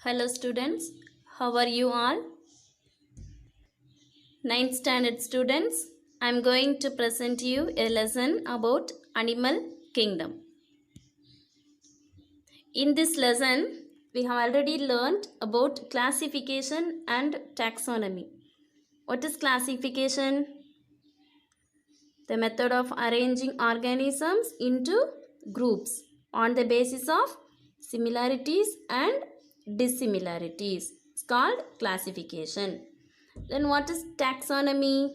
Hello students, how are you all? Ninth standard students, I am going to present you a lesson about animal kingdom. In this lesson, we have already learned about classification and taxonomy. What is classification? The method of arranging organisms into groups on the basis of similarities and dissimilarities. It's called classification. Then what is taxonomy?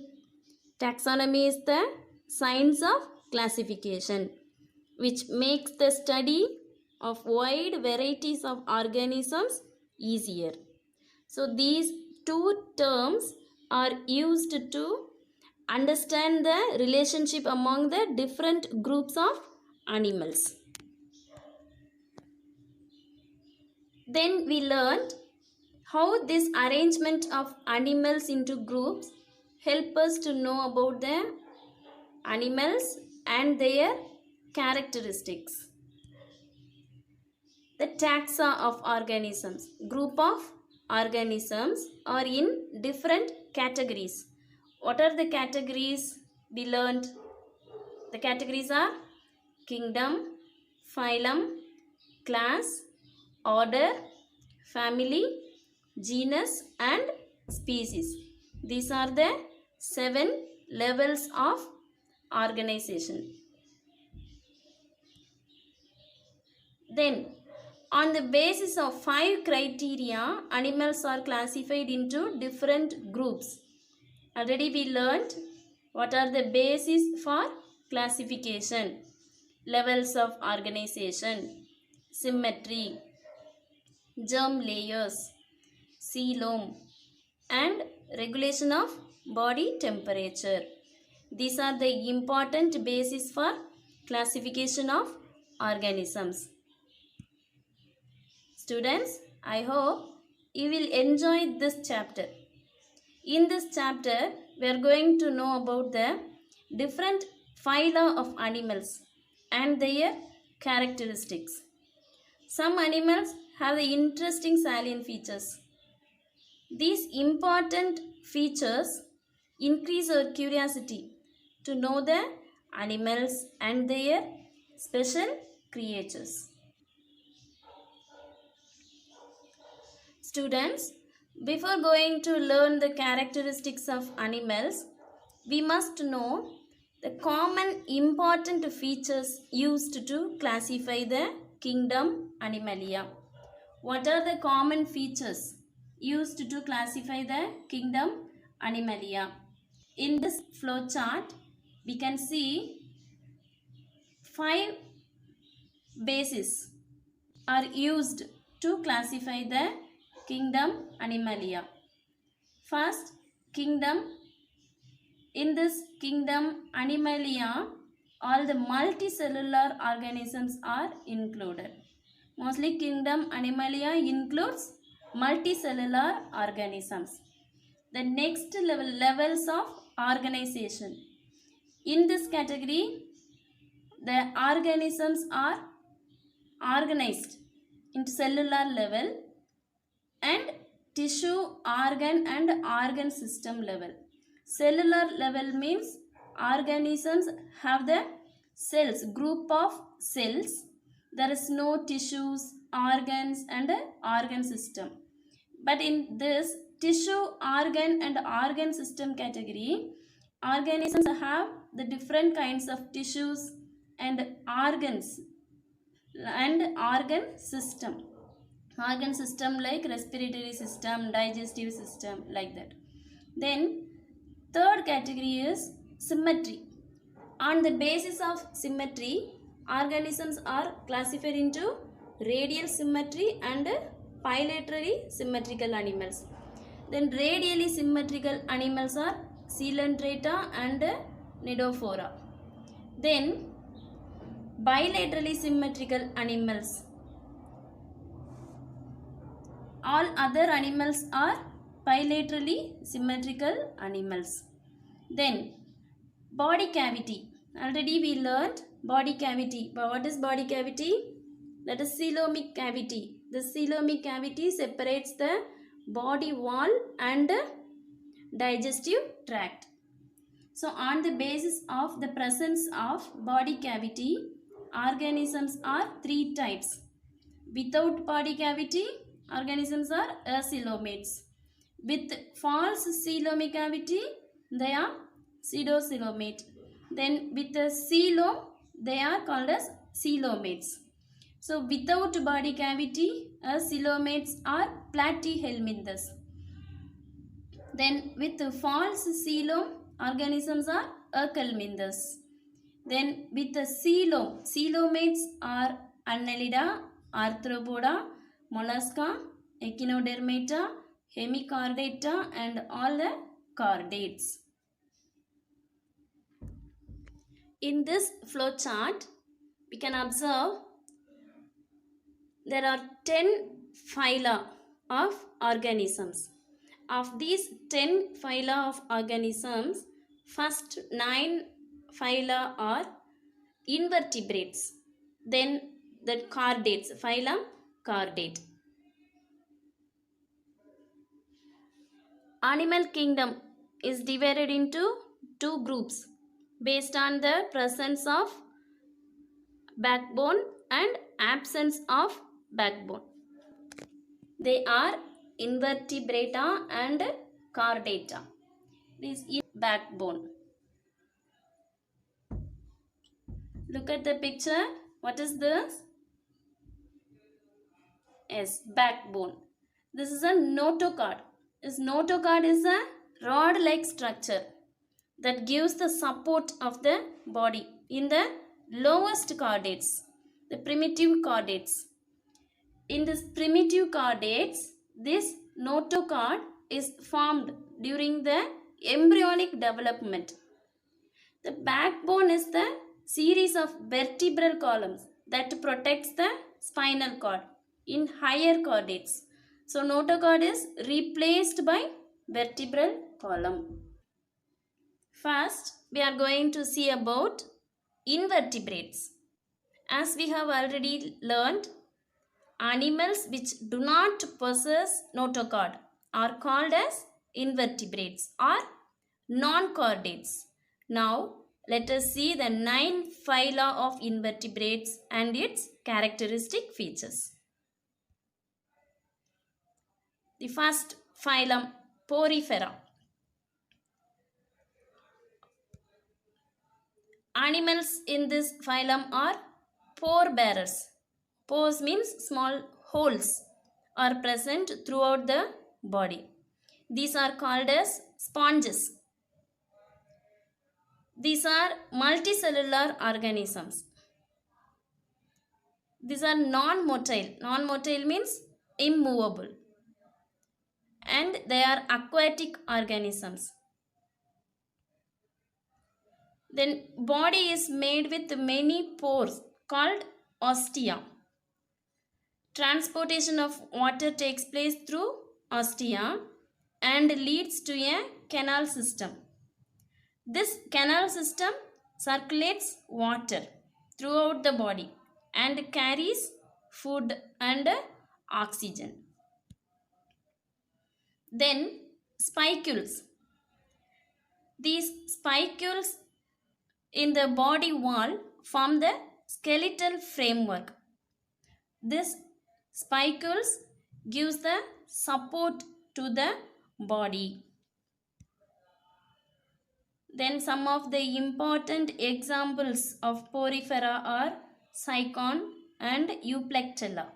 Taxonomy is the science of classification, which makes the study of wide varieties of organisms easier. So these two terms are used to understand the relationship among the different groups of animals. Then we learned how this arrangement of animals into groups help us to know about the animals and their characteristics. The taxa of organisms. Group of organisms are in different categories. What are the categories we learned? The categories are kingdom, phylum, class, order, family, genus and species. These are the 7 levels of organization. Then, on the basis of 5 criteria, animals are classified into different groups. Already we learned what are the basis for classification. Levels of organization, symmetry, germ layers, coelom, and regulation of body temperature. These are the important basis for classification of organisms. Students, I hope you will enjoy this chapter. In this chapter, we are going to know about the different phyla of animals and their characteristics. Some animals have the interesting salient features. These important features increase our curiosity to know the animals and their special creatures. Students, before going to learn the characteristics of animals, we must know the common important features used to classify the kingdom Animalia. What are the common features used to classify the kingdom Animalia? In this flow chart, we can see 5 bases are used to classify the kingdom Animalia. First, kingdom. In this kingdom Animalia, all the multicellular organisms are included. Mostly kingdom Animalia includes multicellular organisms. The next levels of organization. In this category, the organisms are organized into cellular level and tissue, organ and organ system level. Cellular level means organisms have the cells, group of cells. There is no tissues, organs and organ system. But in this tissue, organ and organ system category, organisms have the different kinds of tissues and organs and organ system. Organ system like respiratory system, digestive system, like that. Then third category is symmetry. On the basis of symmetry, organisms are classified into radial symmetry and bilaterally symmetrical animals. Then radially symmetrical animals are Coelenterata and Cnidophora. Then bilaterally symmetrical animals. All other animals are bilaterally symmetrical animals. Then body cavity. Already we learned body cavity. But what is body cavity? That is coelomic cavity. The coelomic cavity separates the body wall and digestive tract. So on the basis of the presence of body cavity, organisms are three types. Without body cavity, organisms are acoelomates. With false coelomic cavity, they are pseudocoelomate. Then with the coelom, they are called as coelomates. So without body cavity, acoelomates are platyhelminthes. Then with the false coelom, organisms are acanthus. Then with the coelom, coelomates are Annelida, Arthropoda, Mollusca, Echinodermata, Hemichordata and all the chordates. In this flow chart, we can observe there are 10 phyla of organisms. Of these 10 phyla of organisms, first 9 phyla are invertebrates. Then the chordates, phylum chordate. Animal kingdom is divided into two groups based on the presence of backbone and absence of backbone. They are invertebrata and chordata. This is backbone. Look at the picture. What is this? Yes, backbone. This is a notochord. This notochord is a rod-like structure that gives the support of the body in the lowest chordates, the primitive chordates. In this primitive chordates, this notochord is formed during the embryonic development. The backbone is the series of vertebral columns that protects the spinal cord in higher chordates. So notochord is replaced by vertebral column. First, we are going to see about invertebrates. As we have already learned, animals which do not possess notochord are called as invertebrates or non-chordates. Now, let us see the 9 phyla of invertebrates and its characteristic features. The first phylum, Porifera. Animals in this phylum are pore bearers. Pores means small holes are present throughout the body. These are called as sponges. These are multicellular organisms. These are non-motile. Non-motile means immovable. And they are aquatic organisms. Then body is made with many pores called ostia. Transportation of water takes place through ostia and leads to a canal system. This canal system circulates water throughout the body and carries food and oxygen. Then spicules. These spicules in the body wall form the skeletal framework. This spicules gives the support to the body. Then some of the important examples of Porifera are Cycon and Euplectella.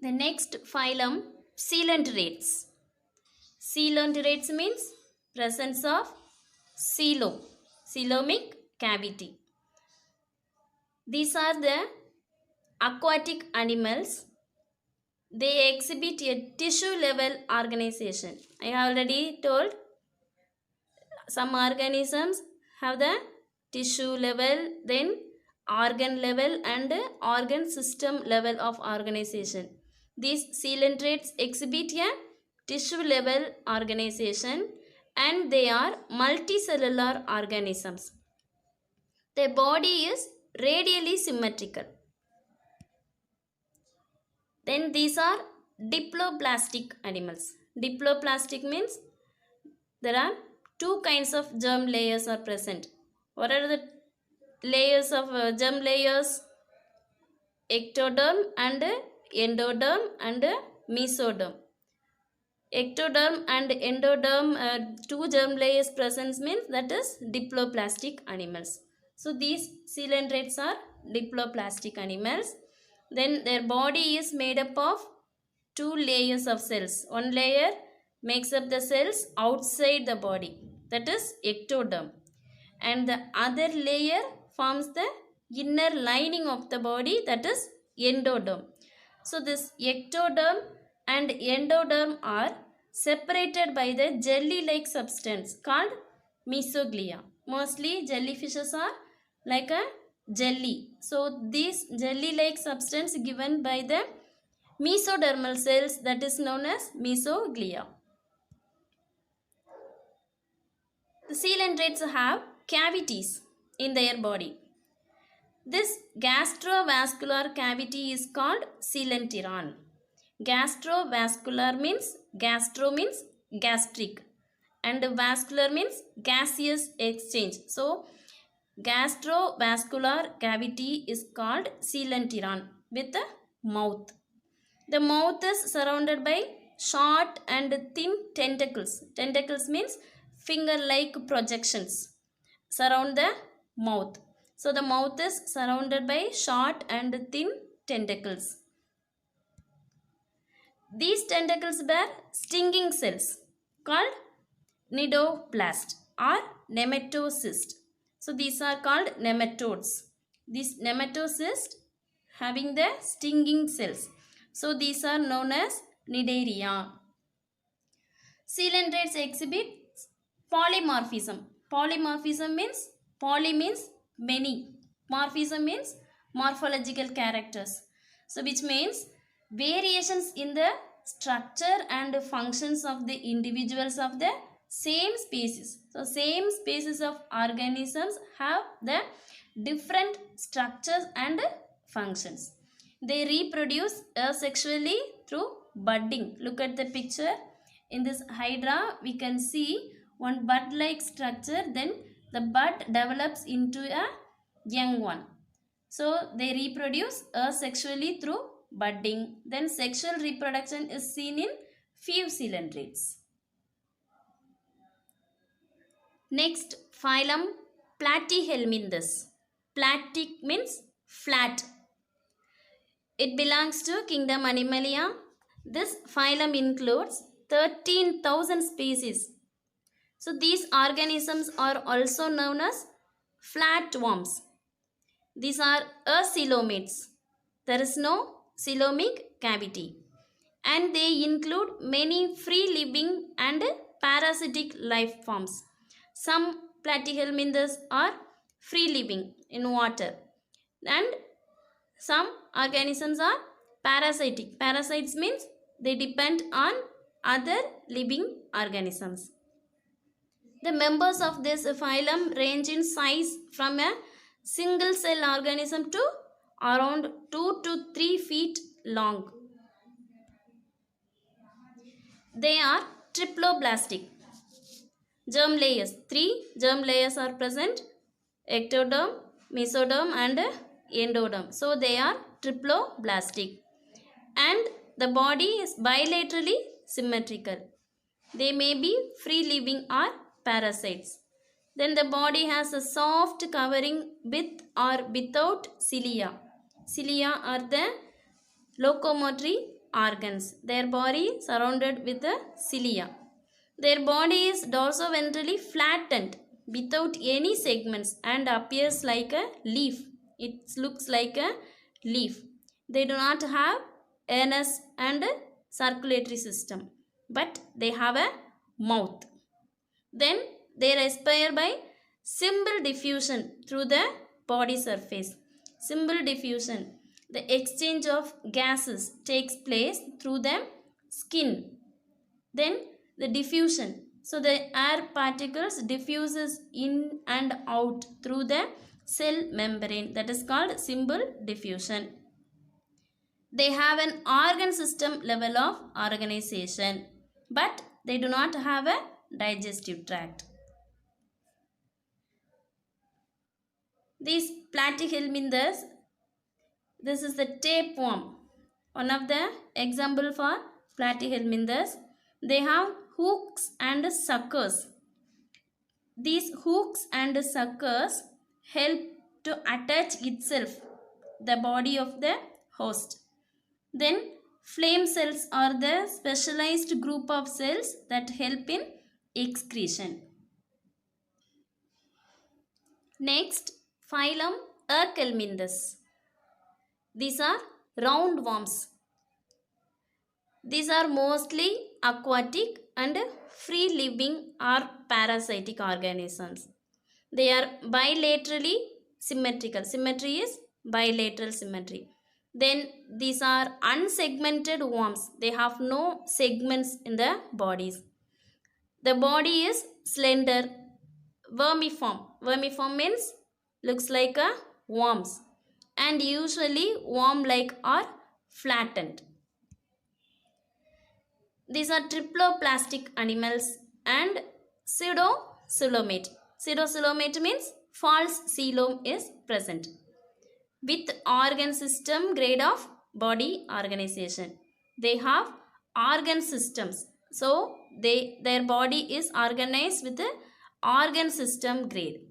The next phylum, Coelenterate. Coelenterate means presence of coelom, coelomic cavity. These are the aquatic animals. They exhibit a tissue level organization. I have already told some organisms have the tissue level, then organ level and organ system level of organization. These coelenterates exhibit a tissue level organization and they are multicellular organisms. Their body is radially symmetrical. Then these are diploplastic animals. Diploplastic means there are two kinds of germ layers are present. What are the layers of germ layers? Ectoderm and endoderm and mesoderm. Ectoderm and endoderm, two germ layers presence means that is diploplastic animals. So these coelentrates are diploplastic animals. Then their body is made up of two layers of cells. One layer makes up the cells outside the body, that is ectoderm, and the other layer forms the inner lining of the body, that is endoderm. So this ectoderm and endoderm are separated by the jelly-like substance called mesoglia. Mostly jellyfishes are like a jelly. So this jelly-like substance given by the mesodermal cells, that is known as mesoglia. The coelentrates have cavities in their body. This gastrovascular cavity is called coelenteron. Gastrovascular means, gastro means gastric and vascular means gaseous exchange. So gastrovascular cavity is called coelenteron with a mouth. The mouth is surrounded by short and thin tentacles. Tentacles means finger-like projections surround the mouth. So the mouth is surrounded by short and thin tentacles. These tentacles bear stinging cells called cnidoplast or nematocyst. So these are called nematodes. These nematocysts having the stinging cells. So these are known as cnidaria. Coelentrates exhibit polymorphism. Polymorphism means, poly means many. Morphism means morphological characters. So which means variations in the structure and functions of the individuals of the same species. So same species of organisms have the different structures and functions. They reproduce asexually through budding. Look at the picture. In this hydra, we can see one bud-like structure. Then the bud develops into a young one. So they reproduce asexually through budding. Then sexual reproduction is seen in few coelentrates. Next, phylum Platyhelminthes. Platic means flat. It belongs to kingdom Animalia. This phylum includes 13,000 species. So these organisms are also known as flatworms. These are acoelomates. There is no coelomic cavity. And they include many free living and parasitic life forms. Some platyhelminthes are free living in water and some organisms are parasitic. Parasites means they depend on other living organisms. The members of this phylum range in size from a single cell organism to around 2 to 3 feet long. They are triploblastic. Germ layers. 3 germ layers are present: ectoderm, mesoderm and endoderm. So they are triploblastic. And the body is bilaterally symmetrical. They may be free living or parasites. Then the body has a soft covering with or without cilia. Cilia are the locomotory organs. Their body surrounded with the cilia. Their body is dorsoventrally flattened without any segments and appears like a leaf. It looks like a leaf. They do not have anus and circulatory system, but they have a mouth. Then they respire by symbol diffusion through the body surface. Symbol diffusion. The exchange of gases takes place through the skin. Then the diffusion. So the air particles diffuses in and out through the cell membrane. That is called symbol diffusion. They have an organ system level of organization, but they do not have a digestive tract. These platyhelminthes, this is the tapeworm. One of the example for platyhelminthes, they have hooks and suckers. These hooks and suckers help to attach itself the body of the host. Then flame cells are the specialized group of cells that help in excretion. Next, phylum Erkelminthes. These are roundworms. These are mostly aquatic and free living or parasitic organisms. They are bilaterally symmetrical. Symmetry is bilateral symmetry. Then these are unsegmented worms. They have no segments in the bodies. The body is slender, vermiform. Vermiform means looks like a worms and usually worm-like or flattened. These are triploplastic animals and pseudocoelomate. Pseudocoelomate means false coelom is present with organ system grade of body organization. They have organ systems. So their body is organized with the organ system grade.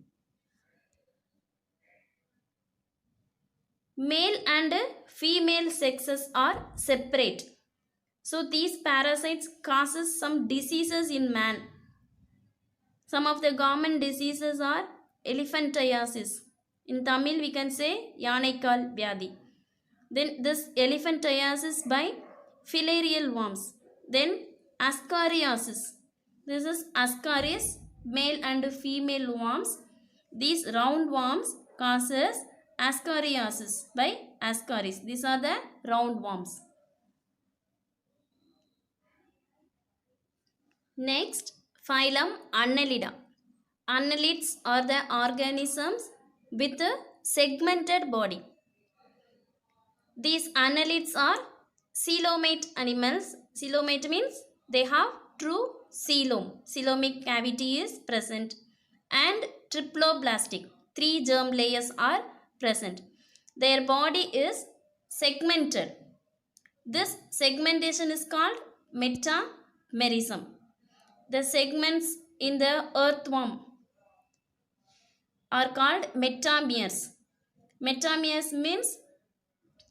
Male and female sexes are separate. So these parasites causes some diseases in man. Some of the common diseases are elephantiasis. In Tamil we can say Yanaikal Vyadi. Then this elephantiasis by filarial worms. Then ascariasis. This is ascaris, male and female worms. These roundworms causes ascariasis by ascaris. These are the roundworms. Next, phylum Annelida. Annelids are the organisms with a segmented body. These annelids are coelomate animals. Coelomate means they have true coelom. Coelomic cavity is present and triploblastic. 3 germ layers are present. Their body is segmented. This segmentation is called metamerism. The segments in the earthworm are called metameres. Metameres means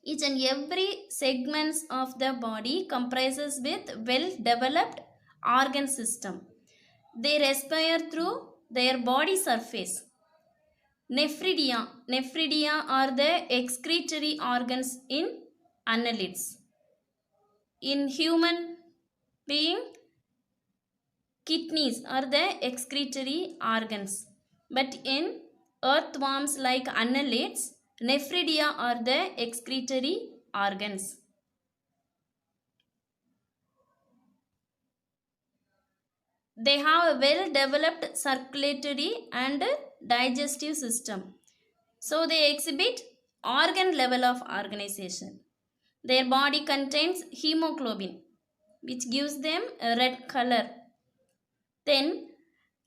each and every segments of the body comprises with well-developed organ system. They respire through their body surface. Nephridia. Nephridia are the excretory organs in annelids. In human being, kidneys are the excretory organs. But in earthworms like annelids, nephridia are the excretory organs. They have a well-developed circulatory and digestive system. So they exhibit organ level of organization. Their body contains hemoglobin, which gives them a red color. Then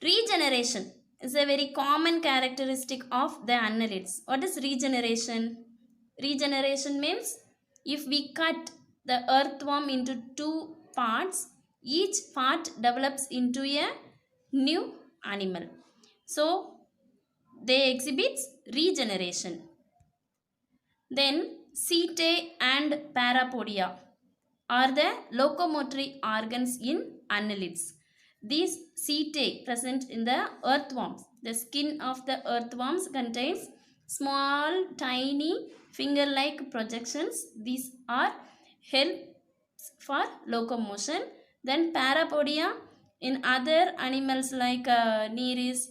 regeneration is a very common characteristic of the annelids. What is regeneration? Regeneration means if we cut the earthworm into 2 parts, each part develops into a new animal. So they exhibit regeneration. Then setae and parapodia are the locomotory organs in annelids. These setae present in the earthworms. The skin of the earthworms contains small tiny finger-like projections. These are helps for locomotion. Then parapodia in other animals like Nereis,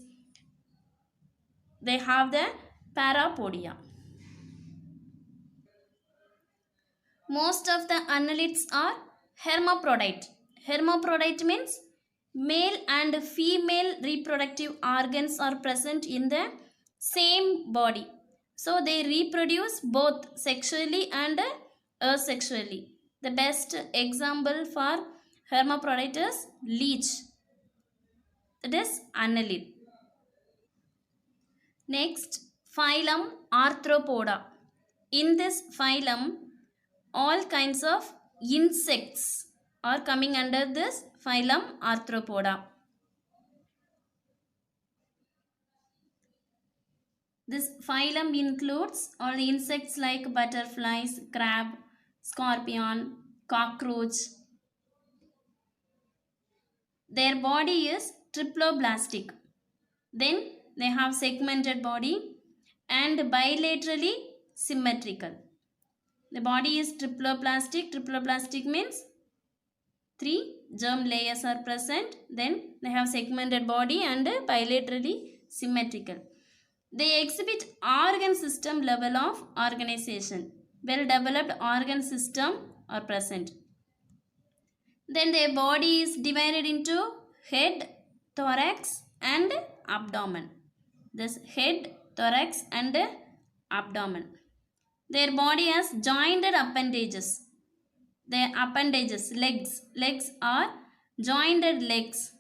they have the parapodia. Most of the annelids are hermaphrodite. Hermaphrodite means male and female reproductive organs are present in the same body. So they reproduce both sexually and asexually. The best example for hermaphrodite is leech, that is annelid. Next, phylum Arthropoda. In this phylum, all kinds of insects are coming under this phylum Arthropoda. This phylum includes all the insects like butterflies, crab, scorpion, cockroach. Their body is triploblastic. Then they have segmented body and bilaterally symmetrical. The body is triploblastic. Triploblastic means 3 germ layers are present. Then they have segmented body and bilaterally symmetrical. They exhibit organ system level of organization. Well developed organ system are present. Then their body is divided into head, thorax and abdomen. This head, thorax and abdomen. Their body has jointed appendages. Their appendages, legs are jointed legs.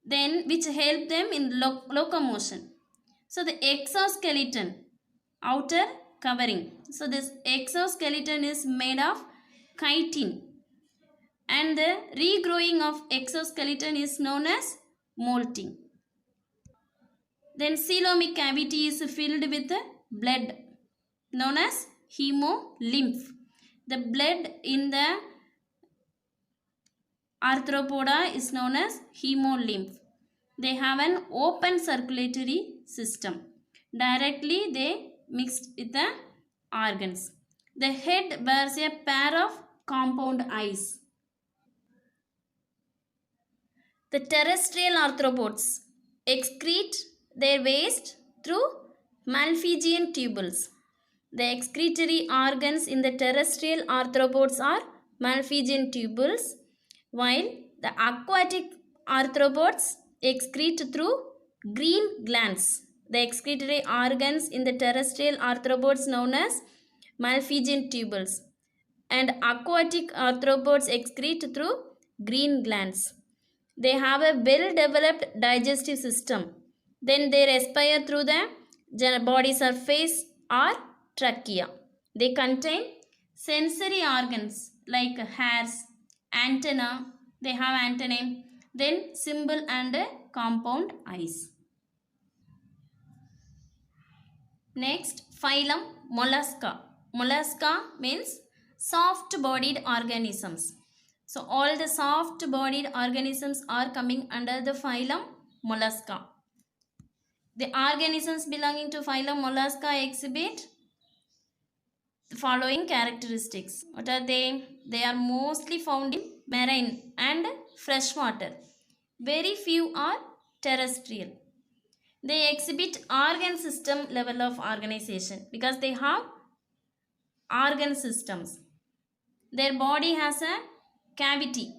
Then which help them in locomotion. So the exoskeleton, outer covering. So this exoskeleton is made of chitin. And the regrowing of exoskeleton is known as molting. Then coelomic cavity is filled with blood known as hemolymph. The blood in the arthropoda is known as hemolymph. They have an open circulatory system. Directly they mixed with the organs. The head bears a pair of compound eyes. The terrestrial arthropods excrete their waste through Malpighian tubules. The excretory organs in the terrestrial arthropods are Malpighian tubules, while the aquatic arthropods excrete through green glands. The excretory organs in the terrestrial arthropods known as Malpighian tubules, and aquatic arthropods excrete through green glands. They have a well-developed digestive system. Then they respire through the body surface or trachea. They contain sensory organs like hairs, antenna. They have antennae. Then symbol and compound eyes. Next, phylum Mollusca. Mollusca means soft-bodied organisms. So all the soft-bodied organisms are coming under the phylum Mollusca. The organisms belonging to phylum Mollusca exhibit the following characteristics. What are they? They are mostly found in marine and freshwater. Very few are terrestrial. They exhibit organ system level of organization because they have organ systems. Their body has a cavity.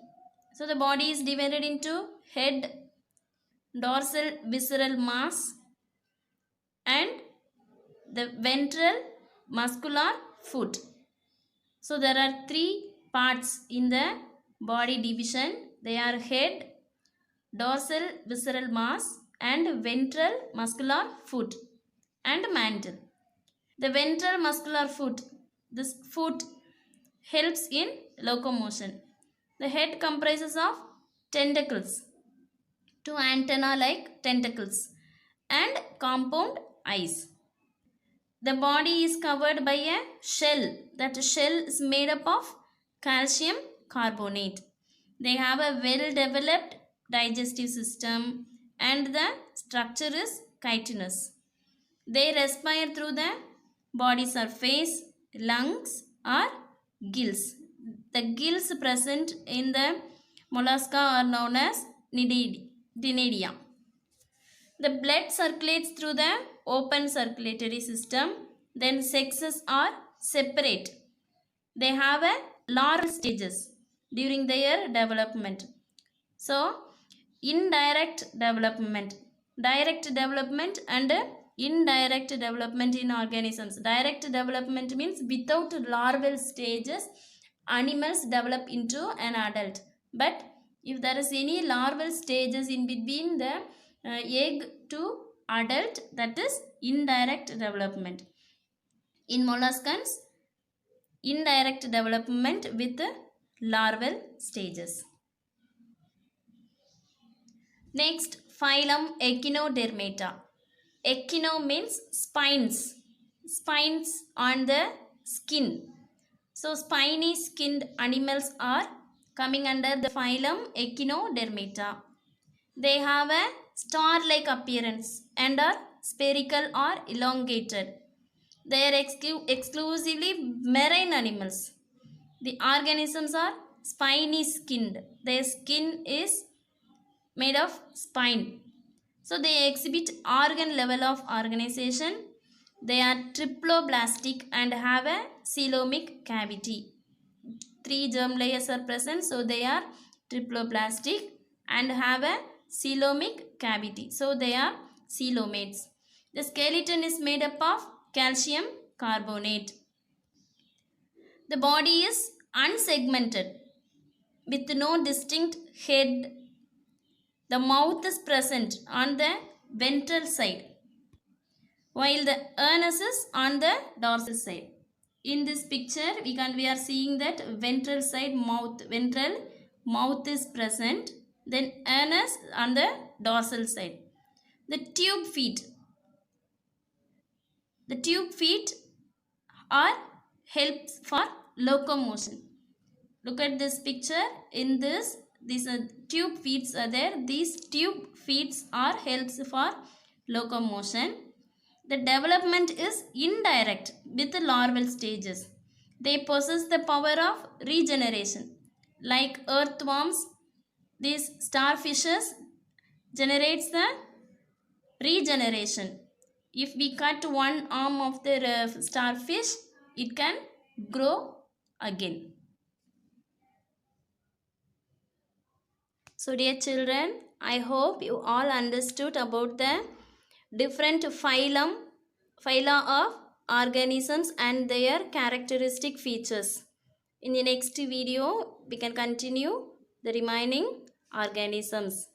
So the body is divided into head, dorsal visceral mass and the ventral muscular foot. So there are 3 parts in the body division. They are head, dorsal visceral mass and ventral muscular foot and mantle. The ventral muscular foot, this foot helps in locomotion. The head comprises of tentacles, 2 antenna-like tentacles and compound eyes. The body is covered by a shell. That shell is made up of calcium carbonate. They have a well-developed digestive system and the structure is chitinous. They respire through the body surface, lungs or gills. The gills present in the mollusca are known as cnidaria. The blood circulates through the open circulatory system. Then sexes are separate. They have a larval stages during their development. So, indirect development, direct development and indirect development in organisms. Direct development means without larval stages, animals develop into an adult. But if there is any larval stages in between the egg to adult, that is indirect development. In molluscans, indirect development with larval stages. Next, phylum Echinodermata. Echino means spines. Spines on the skin. So spiny skinned animals are coming under the phylum Echinodermata. They have a star-like appearance and are spherical or elongated. They are exclusively marine animals. The organisms are spiny skinned. Their skin is made of spine. So they exhibit organ level of organization. They are triploblastic and have a coelomic cavity. 3 germ layers are present, so they are triploblastic and have a coelomic cavity. So they are coelomates. The skeleton is made up of calcium carbonate. The body is unsegmented with no distinct head. The mouth is present on the ventral side, while the anus is on the dorsal side. In this picture, we are seeing that ventral side ventral mouth is present, then anus on the dorsal side. The tube feet are helps for locomotion. Look at this picture. In this, these tube feet are there. These tube feet are helps for locomotion. The development is indirect with the larval stages. They possess the power of regeneration. Like earthworms, these starfishes generates the regeneration. If we cut one arm of the starfish, it can grow again. So dear children, I hope you all understood about the different phyla of organisms and their characteristic features. In the next video, we can continue the remaining organisms.